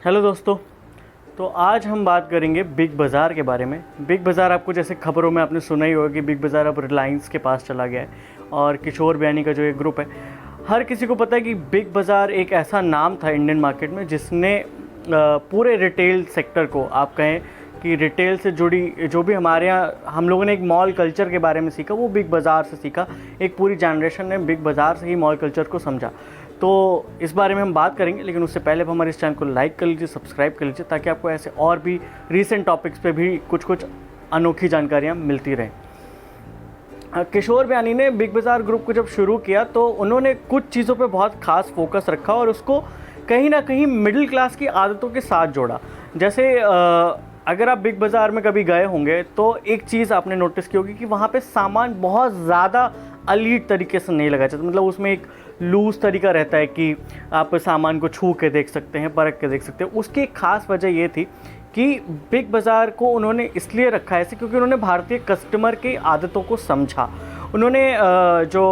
Hello दोस्तों। तो आज हम बात करेंगे बिग बाज़ार के बारे में। बिग बाज़ार आपको जैसे खबरों में आपने सुना ही होगा कि बिग बाज़ार अब रिलायंस के पास चला गया है और किशोर बियानी का जो एक ग्रुप है, हर किसी को पता है कि बिग बाज़ार एक ऐसा नाम था इंडियन मार्केट में जिसने पूरे रिटेल सेक्टर को, आप कहें कि रिटेल से जुड़ी जो भी हमारे यहाँ हम लोगों ने एक मॉल कल्चर के बारे में सीखा, वो बिग बाज़ार से सीखा। एक पूरी जनरेशन ने बिग बाज़ार से ही मॉल कल्चर को समझा। तो इस बारे में हम बात करेंगे, लेकिन उससे पहले हमारे इस चैनल को लाइक कर लीजिए, सब्सक्राइब कर लीजिए, ताकि आपको ऐसे और भी रीसेंट टॉपिक्स पे भी कुछ अनोखी जानकारियाँ मिलती रहें। किशोर बियानी ने बिग बाज़ार ग्रुप को जब शुरू किया तो उन्होंने कुछ चीज़ों पे बहुत खास फोकस रखा और उसको कहीं ना कहीं मिडिल क्लास की आदतों के साथ जोड़ा। जैसे अगर आप बिग बाज़ार में कभी गए होंगे तो एक चीज़ आपने नोटिस की होगी कि वहाँ पे सामान बहुत ज़्यादा अलीट तरीके से नहीं लगाया जाता। मतलब उसमें एक लूज़ तरीका रहता है कि आप सामान को छू के देख सकते हैं, परख के देख सकते हैं। उसकी एक ख़ास वजह ये थी कि बिग बाज़ार को उन्होंने इसलिए रखा है ऐसे क्योंकि उन्होंने भारतीय कस्टमर की आदतों को समझा। उन्होंने जो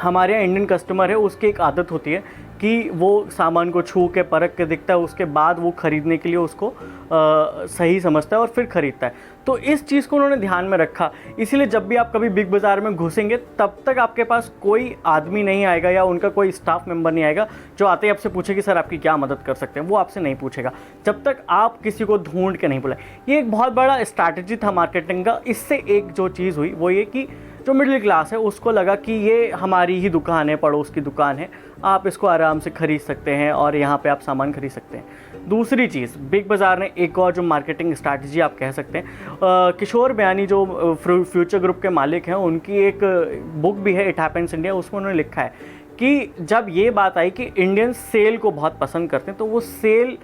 हमारे यहाँ इंडियन कस्टमर है उसकी एक आदत होती है कि वो सामान को छू के परख के देखता है, उसके बाद वो ख़रीदने के लिए उसको सही समझता है और फिर ख़रीदता है। तो इस चीज़ को उन्होंने ध्यान में रखा। इसीलिए जब भी आप कभी बिग बाज़ार में घुसेंगे तब तक आपके पास कोई आदमी नहीं आएगा या उनका कोई स्टाफ मेंबर नहीं आएगा जो आते ही आपसे पूछे कि सर आपकी क्या मदद कर सकते हैं। वो आपसे नहीं पूछेगा जब तक आप किसी को ढूंढ के नहीं बुलाए। ये एक बहुत बड़ा स्ट्रैटेजी था मार्केटिंग का। इससे एक जो चीज़ हुई वो ये कि जो मिडिल क्लास है उसको लगा कि ये हमारी ही दुकान है, पड़ोस की दुकान है, आप इसको आराम से ख़रीद सकते हैं और यहाँ पे आप सामान खरीद सकते हैं। दूसरी चीज़, बिग बाज़ार ने एक और जो मार्केटिंग स्ट्रैटेजी आप कह सकते हैं, किशोर बियानी जो फ्यूचर ग्रुप के मालिक हैं, उनकी एक बुक भी है इट हैपेंस इंडिया, उसमें उन्होंने लिखा है कि जब ये बात आई कि इंडियन सेल को बहुत पसंद करते हैं तो वो सेल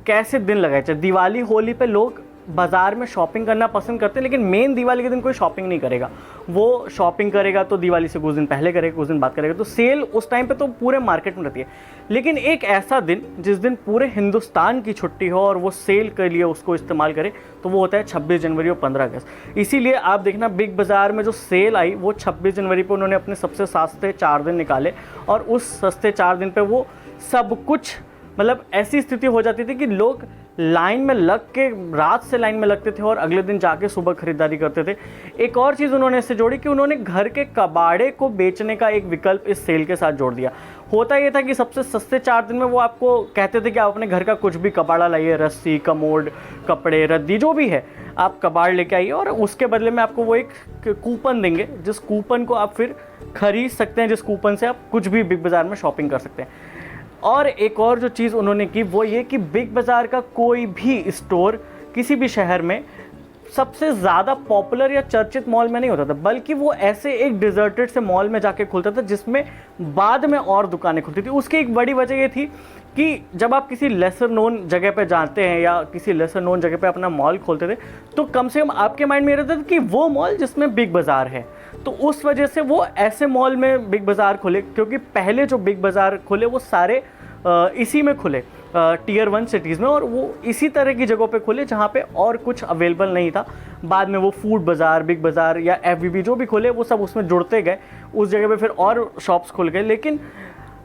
कैसे दिन लगाए। चाहे दिवाली होली पे लोग बाज़ार में शॉपिंग करना पसंद करते हैं, लेकिन मेन दिवाली के दिन कोई शॉपिंग नहीं करेगा। वो शॉपिंग करेगा तो दिवाली से कुछ दिन पहले करेगा, कुछ दिन बाद करेगा। तो सेल उस टाइम पे तो पूरे मार्केट में रहती है। लेकिन एक ऐसा दिन जिस दिन पूरे हिंदुस्तान की छुट्टी हो और वो सेल के लिए उसको इस्तेमाल करे, तो वो होता है 26 जनवरी और 15 अगस्त। इसीलिए आप देखना बिग बाज़ार में जो सेल आई वो 26 जनवरी पर उन्होंने अपने सबसे सस्ते 4 दिन निकाले और उस सस्ते 4 दिन पर वो सब कुछ, मतलब ऐसी स्थिति हो जाती थी कि लोग लाइन में लग के, रात से लाइन में लगते थे और अगले दिन जाके सुबह खरीदारी करते थे। एक और चीज़ उन्होंने इससे जोड़ी कि उन्होंने घर के कबाड़े को बेचने का एक विकल्प इस सेल के साथ जोड़ दिया। होता ये था कि सबसे सस्ते 4 दिन में वो आपको कहते थे कि आप अपने घर का कुछ भी कबाड़ा लाइए, रस्सी, कमोड, कपड़े, रद्दी, जो भी है आप कबाड़ लेके आइए और उसके बदले में आपको वो एक कूपन देंगे, जिस कूपन को आप फिर खरीद सकते हैं, जिस कूपन से आप कुछ भी बिग बाज़ार में शॉपिंग कर सकते हैं। और एक और जो चीज़ उन्होंने की वो ये कि बिग बाज़ार का कोई भी स्टोर किसी भी शहर में सबसे ज़्यादा पॉपुलर या चर्चित मॉल में नहीं होता था, बल्कि वो ऐसे एक डिजर्टेड से मॉल में जाके खुलता था जिसमें बाद में और दुकानें खुलती थी। उसकी एक बड़ी वजह ये थी कि जब आप किसी लेसर नोन जगह पे जाते हैं या किसी लेसर नोन जगह पे अपना मॉल खोलते थे तो कम से कम आपके माइंड में रहता था कि वो मॉल जिसमें बिग बाज़ार है। तो उस वजह से वो ऐसे मॉल में बिग बाज़ार खुले, क्योंकि पहले जो बिग बाज़ार खुले वो सारे इसी में खुले, टियर 1 सिटीज़ में, और वो इसी तरह की जगहों पे खुले जहाँ पे और कुछ अवेलेबल नहीं था। बाद में वो फूड बाज़ार, बिग बाज़ार या एफबीबी जो भी खुले वो सब उसमें जुड़ते गए, उस जगह पे फिर और शॉप्स खुल गए। लेकिन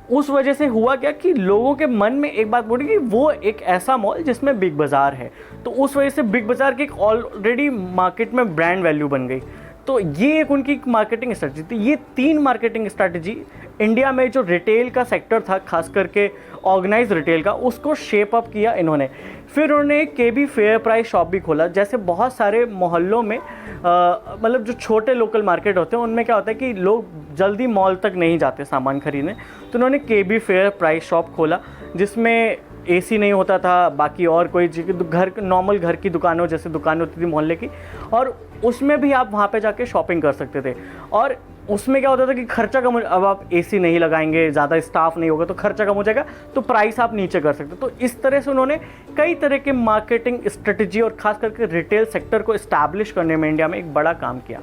उस वजह से हुआ क्या कि लोगों के मन में एक बात बोली कि वो एक ऐसा मॉल जिसमें बिग बाज़ार है। तो उस वजह से बिग बाज़ार की एक ऑलरेडी मार्केट में ब्रांड वैल्यू बन गई। तो ये एक उनकी मार्केटिंग स्ट्रैटेजी थी। ये 3 मार्केटिंग स्ट्रैटेजी इंडिया में जो रिटेल का सेक्टर था, खास करके ऑर्गेनाइज रिटेल का, उसको शेप अप किया इन्होंने। फिर उन्होंने KB फेयर प्राइस शॉप भी खोला। जैसे बहुत सारे मोहल्लों में मतलब जो छोटे लोकल मार्केट होते हैं उनमें क्या होता है कि लोग जल्दी मॉल तक नहीं जाते सामान खरीदने, तो उन्होंने KB फेयर प्राइस शॉप खोला जिसमें AC नहीं होता था, बाकी और कोई घर, नॉर्मल घर की दुकानों जैसे दुकानें होती थी मोहल्ले की, और उसमें भी आप वहाँ पे जाके शॉपिंग कर सकते थे। और उसमें क्या होता था कि खर्चा कम, अब आप AC नहीं लगाएंगे, ज़्यादा स्टाफ नहीं होगा तो खर्चा कम हो जाएगा, तो प्राइस आप नीचे कर सकते। तो इस तरह से उन्होंने कई तरह के मार्केटिंग स्ट्रेटजी और ख़ास करके रिटेल सेक्टर को इस्टेब्लिश करने में इंडिया में एक बड़ा काम किया।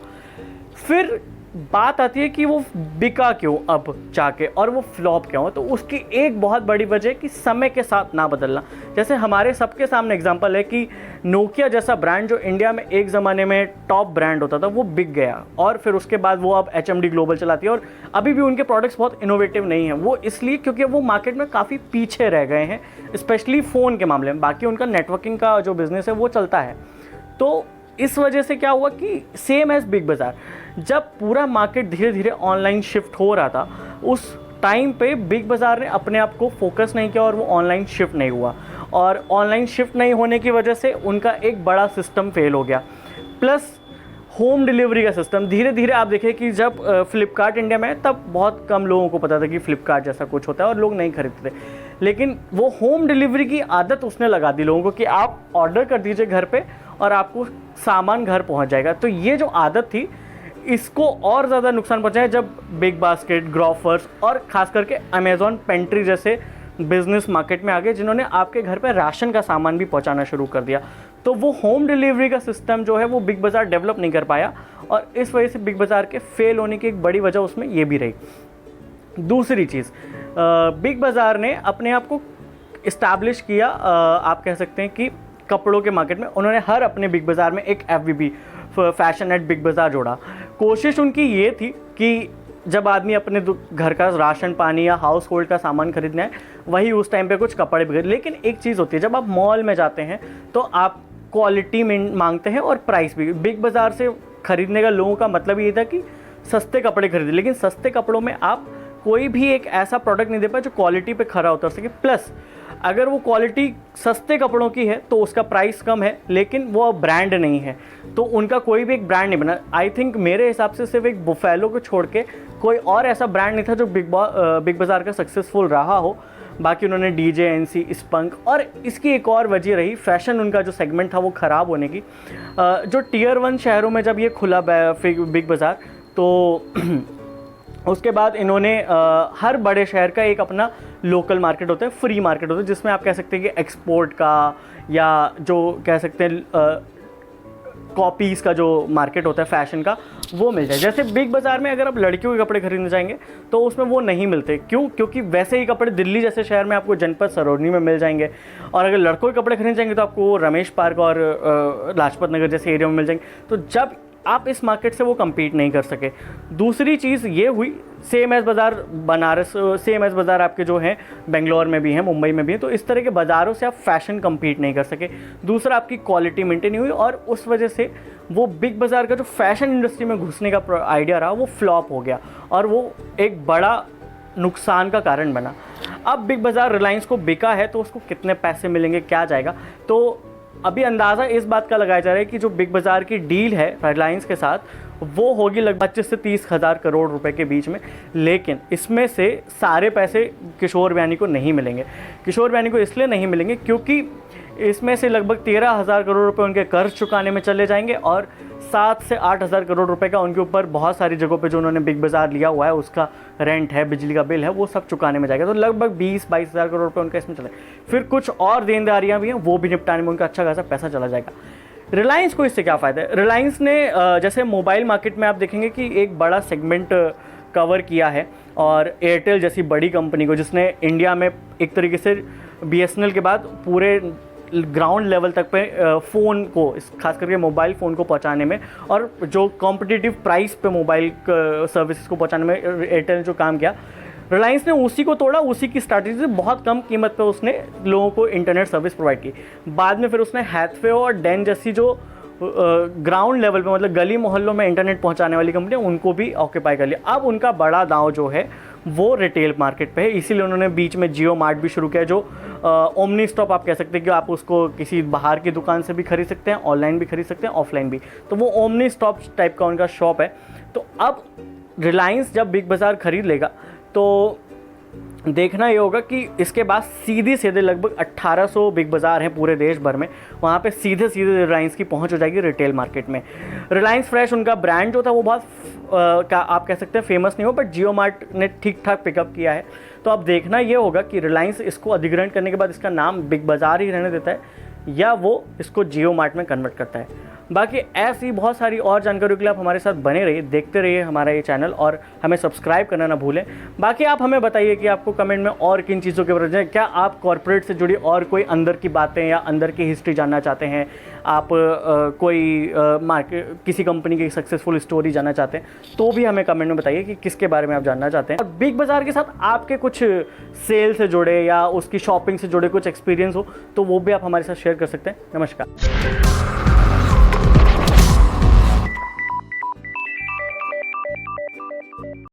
फिर बात आती है कि वो बिका क्यों अब जाके और वो फ्लॉप क्यों है। तो उसकी एक बहुत बड़ी वजह है कि समय के साथ ना बदलना। जैसे हमारे सबके सामने एग्जांपल है कि नोकिया जैसा ब्रांड जो इंडिया में एक ज़माने में टॉप ब्रांड होता था वो बिक गया, और फिर उसके बाद वो अब HMD ग्लोबल चलाती है, और अभी भी उनके प्रोडक्ट्स बहुत इनोवेटिव नहीं है। वो इसलिए क्योंकि वो मार्केट में काफ़ी पीछे रह गए हैं, स्पेशली फ़ोन के मामले में। बाकी उनका नेटवर्किंग का जो बिज़नेस है वो चलता है। तो इस वजह से क्या हुआ कि सेम एज़ बिग बाज़ार, जब पूरा मार्केट धीरे धीरे ऑनलाइन शिफ्ट हो रहा था, उस टाइम पे बिग बाज़ार ने अपने आप को फोकस नहीं किया और वो ऑनलाइन शिफ्ट नहीं हुआ, और ऑनलाइन शिफ्ट नहीं होने की वजह से उनका एक बड़ा सिस्टम फेल हो गया। प्लस होम डिलीवरी का सिस्टम, धीरे धीरे आप देखें कि जब फ्लिपकार्ट इंडिया में तब बहुत कम लोगों को पता था कि फ्लिपकार्ट जैसा कुछ होता है और लोग नहीं खरीदते थे, लेकिन वो होम डिलीवरी की आदत उसने लगा दी लोगों को कि आप ऑर्डर कर दीजिए घर पे और आपको सामान घर पहुंच जाएगा। तो ये जो आदत थी इसको और ज़्यादा नुकसान पहुंचाया जब बिग बास्केट, ग्रोफर्स और ख़ास करके अमेज़ॉन पेंट्री जैसे बिजनेस मार्केट में आ गए, जिन्होंने आपके घर पे राशन का सामान भी पहुंचाना शुरू कर दिया। तो वो होम डिलीवरी का सिस्टम जो है वो बिग बाज़ार डेवलप नहीं कर पाया, और इस वजह से बिग बाज़ार के फेल होने की एक बड़ी वजह उसमें ये भी रही। दूसरी चीज़, बिग बाज़ार ने अपने आप को इस्टेब्लिश किया, आप कह सकते हैं कि कपड़ों के मार्केट में। उन्होंने हर अपने बिग बाज़ार में एक FBB, फैशन एट बिग बाज़ार, जोड़ा। कोशिश उनकी ये थी कि जब आदमी अपने घर का राशन पानी या हाउस होल्ड का सामान खरीदना है, वही उस टाइम पे कुछ कपड़े भी। लेकिन एक चीज़ होती है, जब आप मॉल में जाते हैं तो आप क्वालिटी में मांगते हैं और प्राइस भी। बिग बाज़ार से खरीदने का लोगों का मतलब ये था कि सस्ते कपड़े खरीदें, लेकिन सस्ते कपड़ों में आप कोई भी एक ऐसा प्रोडक्ट नहीं दे पाए जो क्वालिटी पे खरा उतर सके। प्लस अगर वो क्वालिटी सस्ते कपड़ों की है तो उसका प्राइस कम है, लेकिन वो ब्रांड नहीं है, तो उनका कोई भी एक ब्रांड नहीं बना। आई थिंक मेरे हिसाब से सिर्फ एक बुफेलो को छोड़ के कोई और ऐसा ब्रांड नहीं था जो बिग बाज़ार का सक्सेसफुल रहा हो। बाकी उन्होंने DJ, NC, स्पंक, और इसकी एक और वजह रही फैशन, उनका जो सेगमेंट था वो ख़राब होने की। जो Tier 1 शहरों में जब ये खुला बिग बाज़ार, तो उसके बाद इन्होंने हर बड़े शहर का एक अपना लोकल मार्केट होता है, फ्री मार्केट होता है, जिसमें आप कह सकते हैं कि एक्सपोर्ट का या जो कह सकते हैं कॉपीज़ का जो मार्केट होता है फैशन का, वो मिल जाए। जैसे बिग बाज़ार में अगर आप लड़कियों के कपड़े खरीदने जाएंगे तो उसमें वो नहीं मिलते। क्यों? क्योंकि वैसे ही कपड़े दिल्ली जैसे शहर में आपको जनपद सरोजनी में मिल जाएंगे, और अगर लड़कों के कपड़े खरीदने जाएंगे तो आपको रमेश पार्क और लाजपत नगर जैसे एरिया में मिल जाएंगे। तो जब आप इस मार्केट से वो compete नहीं कर सके। दूसरी चीज़ ये हुई, सेम एज़ बाज़ार बनारस, सेम एज़ बाज़ार आपके जो हैं बेंगलोर में भी हैं, मुंबई में भी हैं, तो इस तरह के बाज़ारों से आप फैशन compete नहीं कर सके। दूसरा, आपकी क्वालिटी मेंटेन नहीं हुई, और उस वजह से वो बिग बाज़ार का जो फैशन इंडस्ट्री में घुसने का आइडिया रहा वो फ्लॉप हो गया, और वो एक बड़ा नुकसान का कारण बना। अब बिग बाज़ार रिलायंस को बिका है तो उसको कितने पैसे मिलेंगे, क्या जाएगा, तो अभी अंदाज़ा इस बात का लगाया जा रहा है कि जो बिग बाज़ार की डील है रिलायंस के साथ वो होगी लगभग 25 से 30 हज़ार करोड़ रुपए के बीच में। लेकिन इसमें से सारे पैसे किशोर बियानी को नहीं मिलेंगे। किशोर बियानी को इसलिए नहीं मिलेंगे क्योंकि इसमें से लगभग 13,000 करोड़ रुपए उनके कर्ज चुकाने में चले जाएंगे, और 7 से 8,000 करोड़ रुपए का उनके ऊपर बहुत सारी जगहों पे जो उन्होंने बिग बाज़ार लिया हुआ है उसका रेंट है, बिजली का बिल है, वो सब चुकाने में जाएगा। तो लगभग 20-22 हज़ार करोड़ रुपए उनका इसमें चले। फिर कुछ और देनदारियाँ भी हैं, वो भी निपटाने में उनका अच्छा खासा पैसा चला जाएगा। रिलायंस को इससे क्या फ़ायदा है? रिलायंस ने जैसे मोबाइल मार्केट में आप देखेंगे कि एक बड़ा सेगमेंट कवर किया है, और एयरटेल जैसी बड़ी कंपनी को, जिसने इंडिया में एक तरीके से BSNL के बाद पूरे ग्राउंड लेवल तक पे फ़ोन को, खास करके मोबाइल फ़ोन को पहुंचाने में और जो कॉम्पिटिटिव प्राइस पे मोबाइल सर्विसेज को पहुंचाने में एयरटेल ने जो काम किया, रिलायंस ने उसी को तोड़ा। उसी की स्ट्रैटेजी से बहुत कम कीमत पे उसने लोगों को इंटरनेट सर्विस प्रोवाइड की। बाद में फिर उसने हैथवे और डेन जैसी जो ग्राउंड लेवल पे, मतलब गली मोहल्लों में इंटरनेट पहुंचाने वाली कंपनी, उनको भी ऑक्यूपाई कर लिया। अब उनका बड़ा दांव जो है वो रिटेल मार्केट पे है, इसीलिए उन्होंने बीच में जियो मार्ट भी शुरू किया, जो ओमनी स्टॉप आप कह सकते हैं कि आप उसको किसी बाहर की दुकान से भी खरीद सकते हैं, ऑनलाइन भी खरीद सकते हैं, ऑफलाइन भी। तो वो ओमनी स्टॉप टाइप का उनका शॉप है। तो अब रिलायंस जब बिग बाज़ार खरीद लेगा तो देखना ये होगा कि इसके बाद सीधे लगभग 1800 बिग बाज़ार हैं पूरे देश भर में, वहाँ पे सीधे रिलायंस की पहुँच हो जाएगी रिटेल मार्केट में। रिलायंस फ्रेश उनका ब्रांड जो था वो बहुत का आप कह सकते हैं फेमस नहीं हो, बट जियो मार्ट ने ठीक ठाक पिकअप किया है। तो अब देखना ये होगा कि रिलायंस इसको अधिग्रहण करने के बाद इसका नाम बिग बाज़ार ही रहने देता है या वो इसको जियो मार्ट में कन्वर्ट करता है। बाकी ऐसी बहुत सारी और जानकारियों के लिए आप हमारे साथ बने रहिए, देखते रहिए हमारा ये चैनल और हमें सब्सक्राइब करना ना भूलें। बाकी आप हमें बताइए कि आपको कमेंट में और किन चीज़ों के बारे में, क्या आप कॉर्पोरेट से जुड़ी और कोई अंदर की बातें या अंदर की हिस्ट्री जानना चाहते हैं, आप कोई मार्केट किसी कंपनी की सक्सेसफुल स्टोरी जानना चाहते हैं, तो भी हमें कमेंट में बताइए कि किसके बारे में आप जानना चाहते हैं। और बिग बाज़ार के साथ आपके कुछ सेल से जुड़े या उसकी शॉपिंग से जुड़े कुछ एक्सपीरियंस हो तो वो भी आप हमारे साथ शेयर कर सकते हैं। नमस्कार।